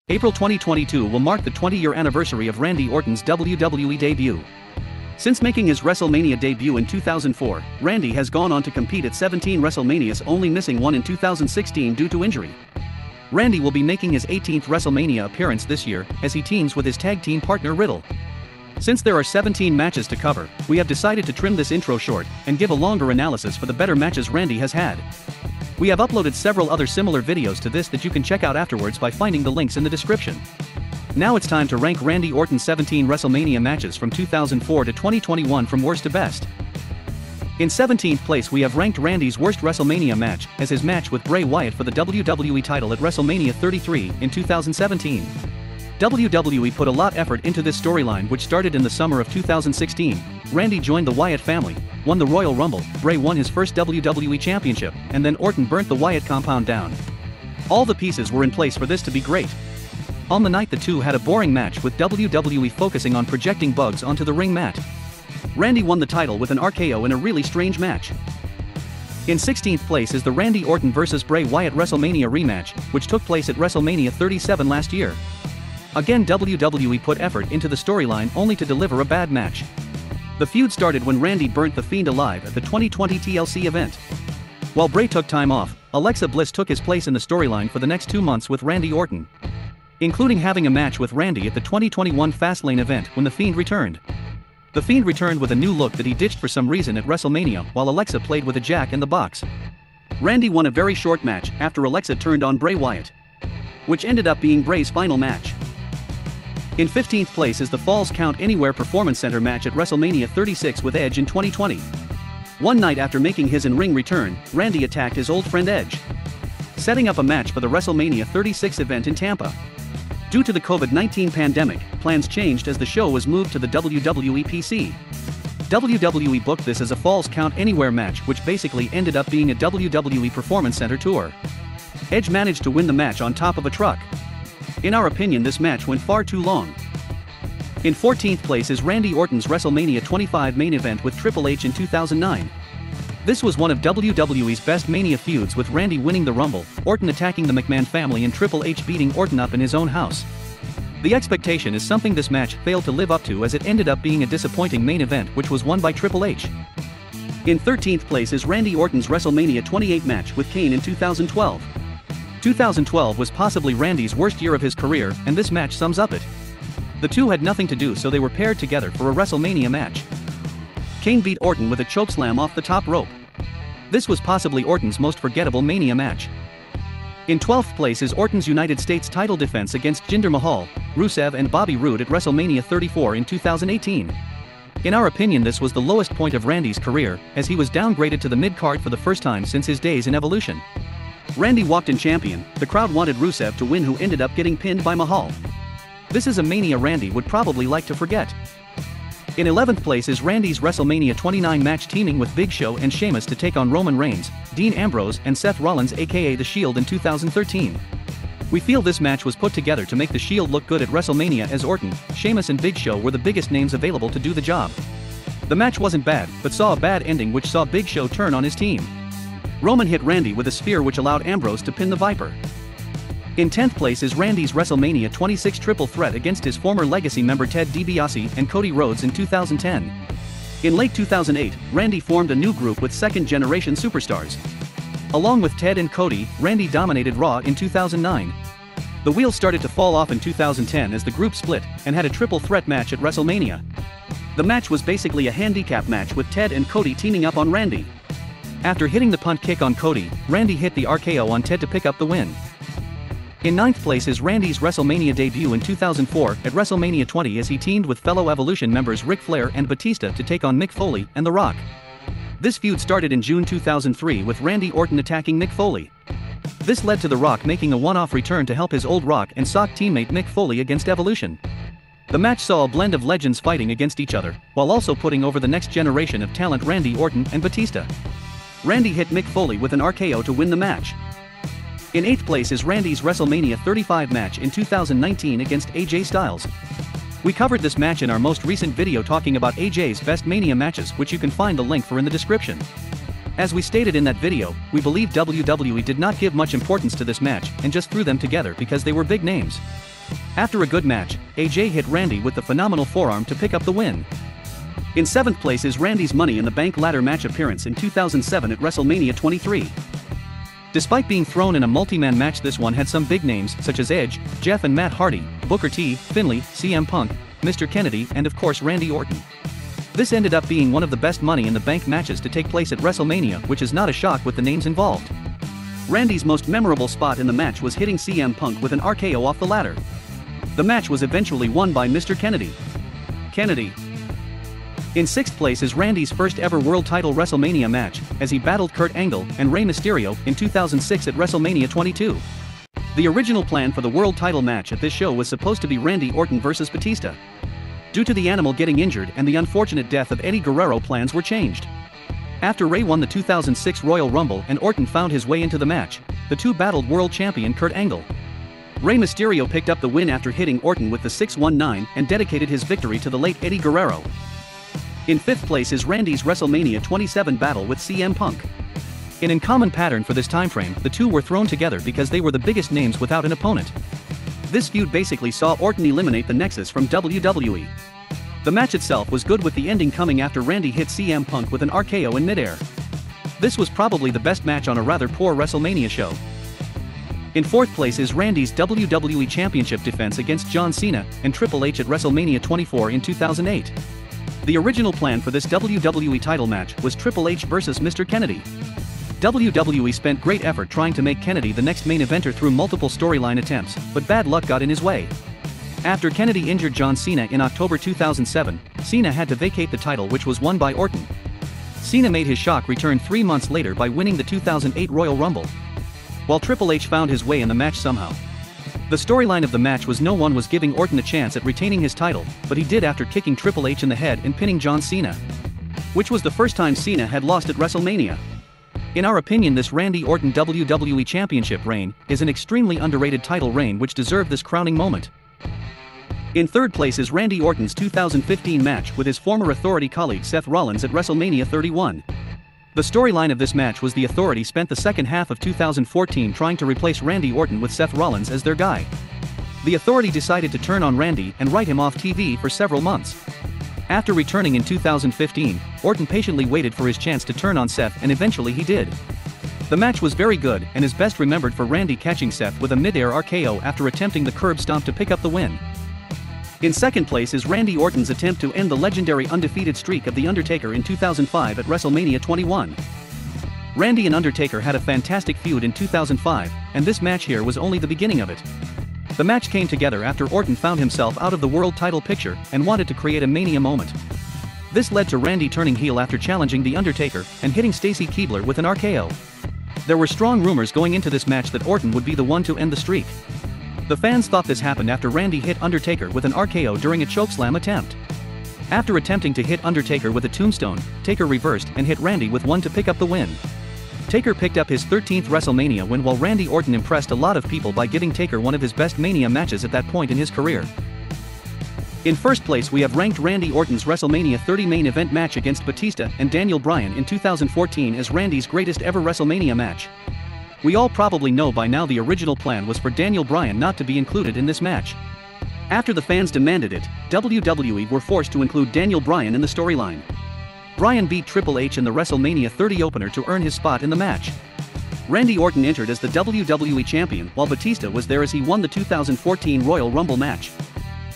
April 2022 will mark the 20-year anniversary of Randy Orton's WWE debut. Since making his WrestleMania debut in 2004, Randy has gone on to compete at 17 WrestleManias, only missing one in 2016 due to injury. Randy will be making his 18th WrestleMania appearance this year, as he teams with his tag team partner Riddle. Since there are 17 matches to cover, we have decided to trim this intro short, and give a longer analysis for the better matches Randy has had. We have uploaded several other similar videos to this that you can check out afterwards by finding the links in the description. Now it's time to rank Randy Orton's 17 WrestleMania matches from 2004 to 2021 from worst to best. In 17th place we have ranked Randy's worst WrestleMania match as his match with Bray Wyatt for the WWE title at WrestleMania 33 in 2017. WWE put a lot of effort into this storyline, which started in the summer of 2016. Randy joined the Wyatt family, won the Royal Rumble, Bray won his first WWE Championship, and then Orton burnt the Wyatt compound down. All the pieces were in place for this to be great. On the night the two had a boring match with WWE focusing on projecting bugs onto the ring mat. Randy won the title with an RKO in a really strange match. In 16th place is the Randy Orton vs Bray Wyatt WrestleMania rematch, which took place at WrestleMania 37 last year. Again, WWE put effort into the storyline only to deliver a bad match. The feud started when Randy burnt The Fiend alive at the 2020 TLC event. While Bray took time off, Alexa Bliss took his place in the storyline for the next 2 months with Randy Orton, including having a match with Randy at the 2021 Fastlane event when The Fiend returned. The Fiend returned with a new look that he ditched for some reason at WrestleMania, while Alexa played with a Jack in the Box. Randy won a very short match after Alexa turned on Bray Wyatt, which ended up being Bray's final match. In 15th place is the Falls Count Anywhere Performance Center match at WrestleMania 36 with Edge in 2020. One night after making his in-ring return, Randy attacked his old friend Edge, setting up a match for the WrestleMania 36 event in Tampa. Due to the COVID-19 pandemic, plans changed as the show was moved to the WWE PC. WWE booked this as a Falls Count Anywhere match, which basically ended up being a WWE Performance Center tour. Edge managed to win the match on top of a truck. In our opinion, this match went far too long. In 14th place is Randy Orton's WrestleMania 25 main event with Triple H in 2009. This was one of WWE's best Mania feuds, with Randy winning the Rumble, Orton attacking the McMahon family, and Triple H beating Orton up in his own house. The expectation is something this match failed to live up to, as it ended up being a disappointing main event which was won by Triple H. In 13th place is Randy Orton's WrestleMania 28 match with Kane in 2012. 2012 was possibly Randy's worst year of his career, and this match sums up it. The two had nothing to do, so they were paired together for a WrestleMania match. Kane beat Orton with a chokeslam off the top rope. This was possibly Orton's most forgettable Mania match. In 12th place is Orton's United States title defense against Jinder Mahal, Rusev and Bobby Roode at WrestleMania 34 in 2018. In our opinion, this was the lowest point of Randy's career, as he was downgraded to the mid-card for the first time since his days in Evolution. Randy walked in champion, the crowd wanted Rusev to win, who ended up getting pinned by Mahal. This is a Mania Randy would probably like to forget. In 11th place is Randy's WrestleMania 29 match, teaming with Big Show and Sheamus to take on Roman Reigns, Dean Ambrose and Seth Rollins aka The Shield in 2013. We feel this match was put together to make The Shield look good at WrestleMania, as Orton, Sheamus and Big Show were the biggest names available to do the job. The match wasn't bad, but saw a bad ending which saw Big Show turn on his team. Roman hit Randy with a spear which allowed Ambrose to pin the Viper. In 10th place is Randy's WrestleMania 26 triple threat against his former Legacy member Ted DiBiase and Cody Rhodes in 2010. In late 2008, Randy formed a new group with second-generation superstars. Along with Ted and Cody, Randy dominated Raw in 2009. The wheels started to fall off in 2010 as the group split and had a triple threat match at WrestleMania. The match was basically a handicap match with Ted and Cody teaming up on Randy. After hitting the punt kick on Cody, Randy hit the RKO on Ted to pick up the win. In 9th place is Randy's WrestleMania debut in 2004 at WrestleMania 20, as he teamed with fellow Evolution members Ric Flair and Batista to take on Mick Foley and The Rock. This feud started in June 2003 with Randy Orton attacking Mick Foley. This led to The Rock making a one-off return to help his old Rock and Sock teammate Mick Foley against Evolution. The match saw a blend of legends fighting against each other, while also putting over the next generation of talent Randy Orton and Batista. Randy hit Mick Foley with an RKO to win the match. In 8th place is Randy's WrestleMania 35 match in 2019 against AJ Styles. We covered this match in our most recent video talking about AJ's best Mania matches, which you can find the link for in the description. As we stated in that video, we believe WWE did not give much importance to this match and just threw them together because they were big names. After a good match, AJ hit Randy with the phenomenal forearm to pick up the win. In 7th place is Randy's Money in the Bank ladder match appearance in 2007 at WrestleMania 23. Despite being thrown in a multi-man match, this one had some big names such as Edge, Jeff and Matt Hardy, Booker T, Finlay, CM Punk, Mr. Kennedy and of course Randy Orton. This ended up being one of the best Money in the Bank matches to take place at WrestleMania, which is not a shock with the names involved. Randy's most memorable spot in the match was hitting CM Punk with an RKO off the ladder. The match was eventually won by Mr. Kennedy. In 6th place is Randy's first ever world title WrestleMania match, as he battled Kurt Angle and Rey Mysterio in 2006 at WrestleMania 22. The original plan for the world title match at this show was supposed to be Randy Orton vs Batista. Due to the Animal getting injured and the unfortunate death of Eddie Guerrero, plans were changed. After Rey won the 2006 Royal Rumble and Orton found his way into the match, the two battled world champion Kurt Angle. Rey Mysterio picked up the win after hitting Orton with the 619 and dedicated his victory to the late Eddie Guerrero. In 5th place is Randy's WrestleMania 27 battle with CM Punk. In a common pattern for this timeframe, the two were thrown together because they were the biggest names without an opponent. This feud basically saw Orton eliminate the Nexus from WWE. The match itself was good, with the ending coming after Randy hit CM Punk with an RKO in midair. This was probably the best match on a rather poor WrestleMania show. In 4th place is Randy's WWE Championship defense against John Cena and Triple H at WrestleMania 24 in 2008. The original plan for this WWE title match was Triple H vs Mr. Kennedy. WWE spent great effort trying to make Kennedy the next main eventer through multiple storyline attempts, but bad luck got in his way. After Kennedy injured John Cena in October 2007, Cena had to vacate the title, which was won by Orton. Cena made his shock return 3 months later by winning the 2008 Royal Rumble, while Triple H found his way in the match somehow. The storyline of the match was no one was giving Orton a chance at retaining his title, but he did after kicking Triple H in the head and pinning John Cena, which was the first time Cena had lost at WrestleMania. In our opinion, this Randy Orton WWE Championship reign is an extremely underrated title reign which deserved this crowning moment. In 3rd place is Randy Orton's 2015 match with his former Authority colleague Seth Rollins at WrestleMania 31. The storyline of this match was the Authority spent the second half of 2014 trying to replace Randy Orton with Seth Rollins as their guy. The Authority decided to turn on Randy and write him off TV for several months. After returning in 2015, Orton patiently waited for his chance to turn on Seth, and eventually he did. The match was very good and is best remembered for Randy catching Seth with a mid-air RKO after attempting the curb stomp to pick up the win. In 2nd place is Randy Orton's attempt to end the legendary undefeated streak of The Undertaker in 2005 at WrestleMania 21. Randy and Undertaker had a fantastic feud in 2005, and this match here was only the beginning of it. The match came together after Orton found himself out of the world title picture and wanted to create a Mania moment. This led to Randy turning heel after challenging The Undertaker and hitting Stacy Keibler with an RKO. There were strong rumors going into this match that Orton would be the one to end the streak. The fans thought this happened after Randy hit Undertaker with an RKO during a chokeslam attempt. After attempting to hit Undertaker with a tombstone, Taker reversed and hit Randy with one to pick up the win. Taker picked up his 13th WrestleMania win, while Randy Orton impressed a lot of people by giving Taker one of his best Mania matches at that point in his career. In 1st place we have ranked Randy Orton's WrestleMania 30 main event match against Batista and Daniel Bryan in 2014 as Randy's greatest ever WrestleMania match. We all probably know by now the original plan was for Daniel Bryan not to be included in this match. After the fans demanded it, WWE were forced to include Daniel Bryan in the storyline. Bryan beat Triple H in the WrestleMania 30 opener to earn his spot in the match. Randy Orton entered as the WWE Champion while Batista was there as he won the 2014 Royal Rumble match.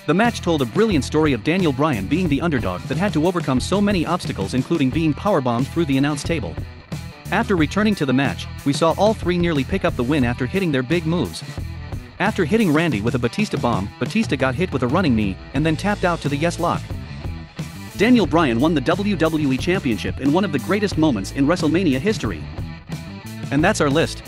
The match told a brilliant story of Daniel Bryan being the underdog that had to overcome so many obstacles, including being powerbombed through the announce table. After returning to the match, we saw all three nearly pick up the win after hitting their big moves. After hitting Randy with a Batista bomb, Batista got hit with a running knee and then tapped out to the yes lock. Daniel Bryan won the WWE Championship in one of the greatest moments in WrestleMania history. And that's our list.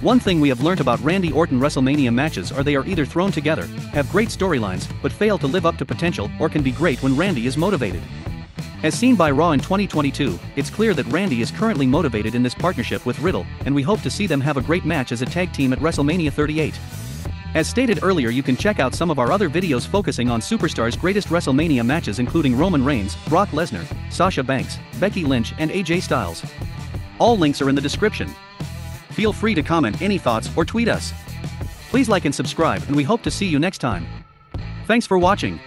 One thing we have learnt about Randy Orton WrestleMania matches are they are either thrown together, have great storylines, but fail to live up to potential, or can be great when Randy is motivated. As seen by Raw in 2022, it's clear that Randy is currently motivated in this partnership with Riddle, and we hope to see them have a great match as a tag team at WrestleMania 38. As stated earlier, you can check out some of our other videos focusing on superstars' greatest WrestleMania matches, including Roman Reigns, Brock Lesnar, Sasha Banks, Becky Lynch and AJ Styles. All links are in the description. Feel free to comment any thoughts or tweet us. Please like and subscribe, and we hope to see you next time. Thanks for watching.